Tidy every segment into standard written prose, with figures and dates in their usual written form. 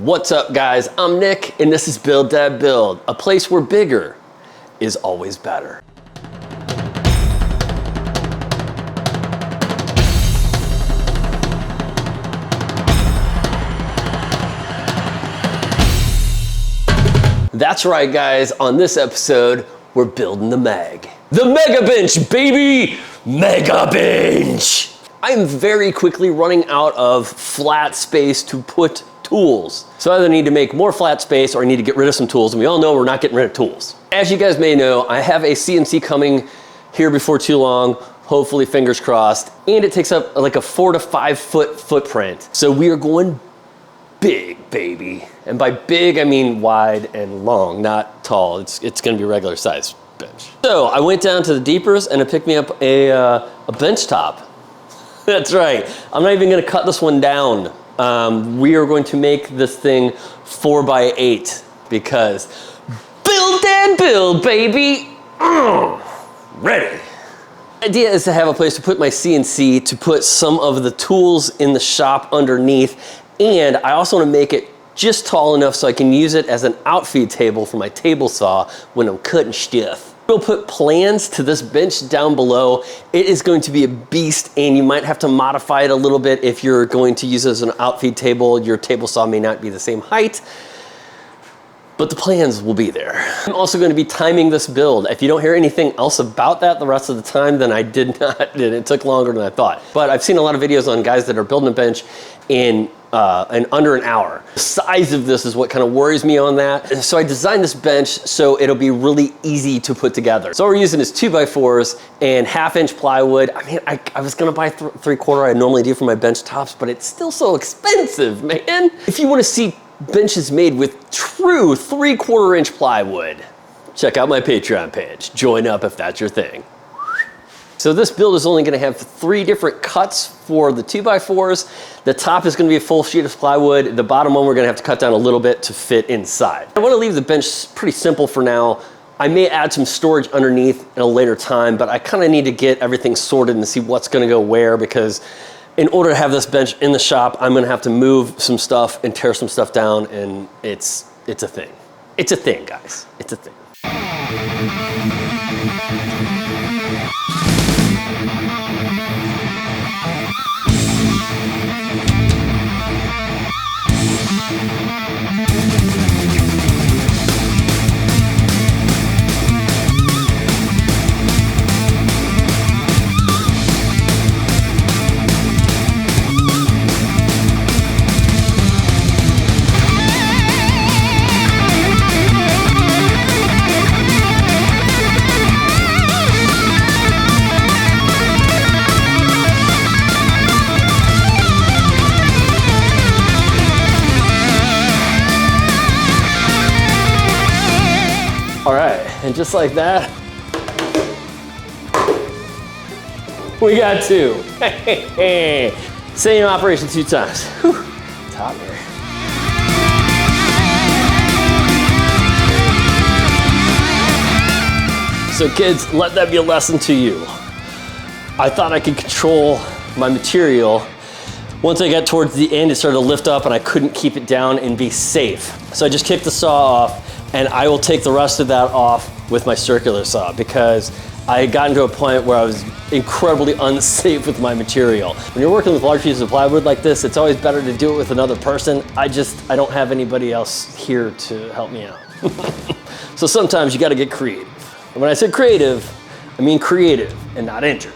What's up, guys? I'm Nick, and this is Build Dad Build, a place where bigger is always better. That's right, guys. On this episode, we're building the Meg. The Mega Bench, baby! Mega Bench! I'm very quickly running out of flat space to put tools. So I either need to make more flat space or I need to get rid of some tools, and we all know we're not getting rid of tools. As you guys may know, I have a CNC coming here before too long, hopefully fingers crossed, and it takes up like a 4 to 5 foot footprint. So we are going big, baby. And by big, I mean wide and long, not tall. It's gonna be a regular size bench. So I went down to the Deepers and I picked me up a bench top. That's right. I'm not even gonna cut this one down. We are going to make this thing 4x8 because build and build, baby. Ready. The idea is to have a place to put my CNC, to put some of the tools in the shop underneath, and I also want to make it just tall enough so I can use it as an outfeed table for my table saw when I'm cutting stuff. We'll put plans to this bench down below. It is going to be a beast, and you might have to modify it a little bit if you're going to use it as an outfeed table. Your table saw may not be the same height, but the plans will be there. I'm also going to be timing this build. If you don't hear anything else about that the rest of the time, then I did not, it took longer than I thought. But I've seen a lot of videos on guys that are building a bench in under an hour. The size of this is what kind of worries me on that. And so I designed this bench so it'll be really easy to put together. So what we're using is 2x4s and 1/2-inch plywood. I mean, I was gonna buy 3/4 I normally do for my bench tops, but it's still so expensive, man. If you wanna see benches made with true 3/4-inch plywood, check out my Patreon page. Join up if that's your thing. So this build is only gonna have 3 different cuts for the 2x4s. The top is gonna be a full sheet of plywood. The bottom one we're gonna have to cut down a little bit to fit inside. I wanna leave the bench pretty simple for now. I may add some storage underneath in a later time, but I kinda need to get everything sorted and see what's gonna go where, because in order to have this bench in the shop, I'm gonna have to move some stuff and tear some stuff down, and it's a thing. It's a thing, guys. It's a thing. All right, and just like that, we got 2. Same operation 2 times. Whew, it's hot there. So kids, let that be a lesson to you. I thought I could control my material. Once I got towards the end, it started to lift up and I couldn't keep it down and be safe. So I just kicked the saw off, and I will take the rest of that off with my circular saw, because I had gotten to a point where I was incredibly unsafe with my material. When you're working with large pieces of plywood like this, it's always better to do it with another person. I don't have anybody else here to help me out. So sometimes you gotta get creative. And when I say creative, I mean creative and not injured.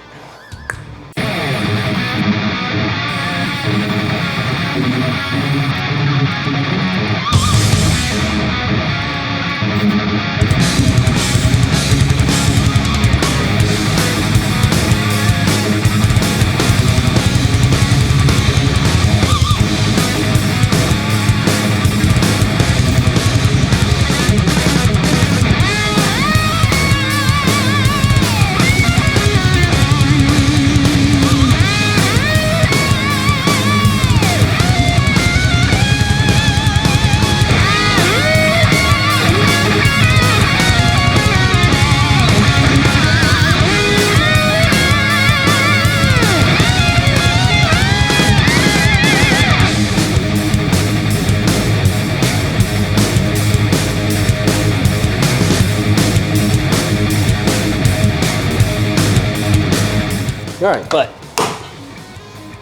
All right, but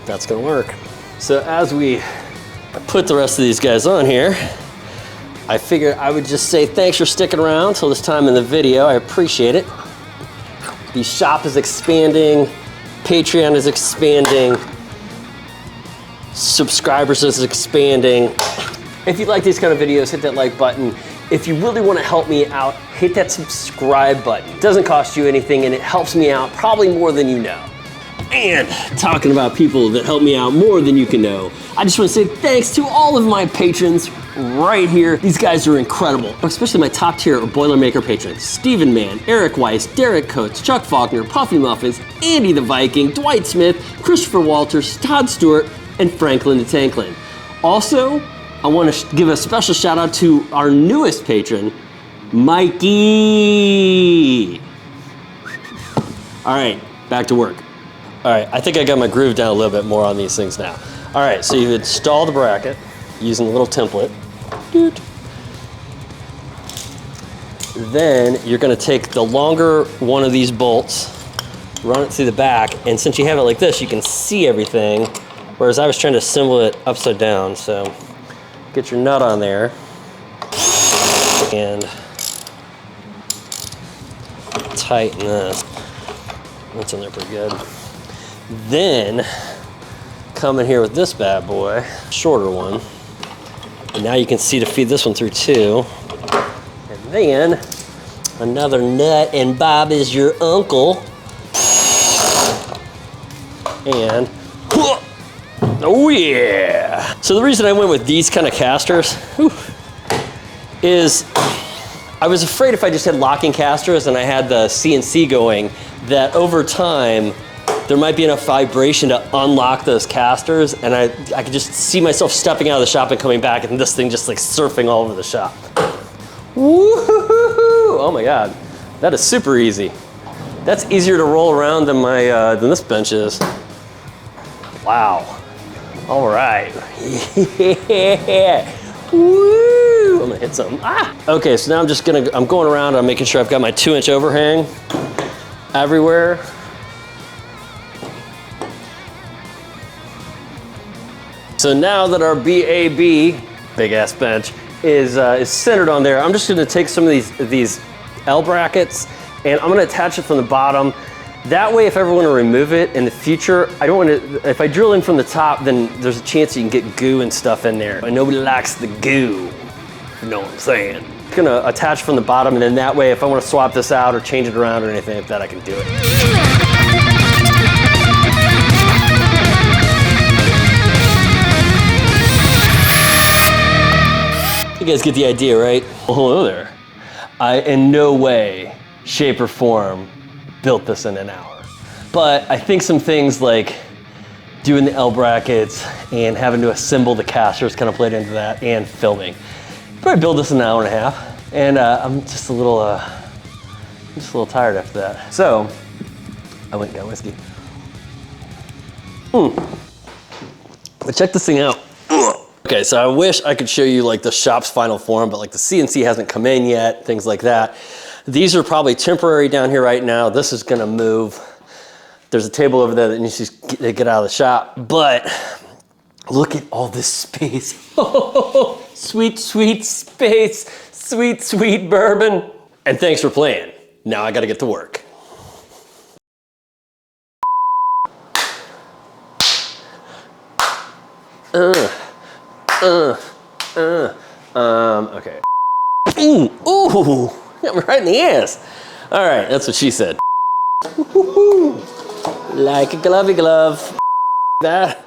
that's gonna work. So as we put the rest of these guys on here, I figured I would just say thanks for sticking around till this time in the video. I appreciate it. The shop is expanding, Patreon is expanding, subscribers is expanding. If you like these kind of videos, hit that like button. If you really want to help me out, hit that subscribe button. It doesn't cost you anything and it helps me out probably more than you know. And talking about people that help me out more than you can know, I just want to say thanks to all of my patrons right here. These guys are incredible, especially my top tier Boilermaker patrons. Steven Mann, Eric Weiss, Derek Coates, Chuck Faulkner, Puffy Muffins, Andy the Viking, Dwight Smith, Christopher Walters, Todd Stewart, and Franklin the Tanklin. Also, I want to give a special shout out to our newest patron, Mikey. All right, back to work. All right, I think I got my groove down a little bit more on these things now. All right, so you install the bracket using a little template. Then you're gonna take the longer one of these bolts, run it through the back, and since you have it like this, you can see everything, whereas I was trying to assemble it upside down, so get your nut on there, and tighten this. That's in there pretty good. Then come in here with this bad boy, shorter one. And now you can see to feed this one through too. And then another nut, and Bob is your uncle. And oh yeah! So the reason I went with these kind of casters is I was afraid if I just had locking casters and I had the CNC going, that over time there might be enough vibration to unlock those casters, and I could just see myself stepping out of the shop and coming back and this thing just like surfing all over the shop. Woo-hoo-hoo-hoo. Oh my God, that is super easy. That's easier to roll around than than this bench is. Wow. All right. Yeah. Woo! I'm gonna hit something. Ah! Okay, so now I'm going around, I'm making sure I've got my 2-inch overhang everywhere. So now that our BAB, big ass bench, is centered on there, I'm just gonna take some of these L brackets and I'm gonna attach it from the bottom. That way, if I ever wanna remove it in the future, I don't wanna, if I drill in from the top, then there's a chance you can get goo and stuff in there. And nobody likes the goo, you know what I'm saying? I'm gonna attach from the bottom, and then that way, if I wanna swap this out or change it around or anything like that, I can do it. You guys get the idea, right? Well, hello there. I, in no way, shape, or form, built this in an hour. But I think some things like doing the L brackets and having to assemble the casters kind of played into that, and filming. Probably build this in an hour and a half, and I'm just a little tired after that. So I went and got whiskey. But check this thing out. Okay, so I wish I could show you like the shop's final form, but like the CNC hasn't come in yet, things like that. These are probably temporary down here right now. This is gonna move. There's a table over there that needs to get out of the shop, but look at all this space. Oh, sweet, sweet space. Sweet, sweet bourbon. And thanks for playing. Now I gotta get to work. Okay. Ooh, got me right in the ass. All right, that's what she said. Like a glovey glove. That.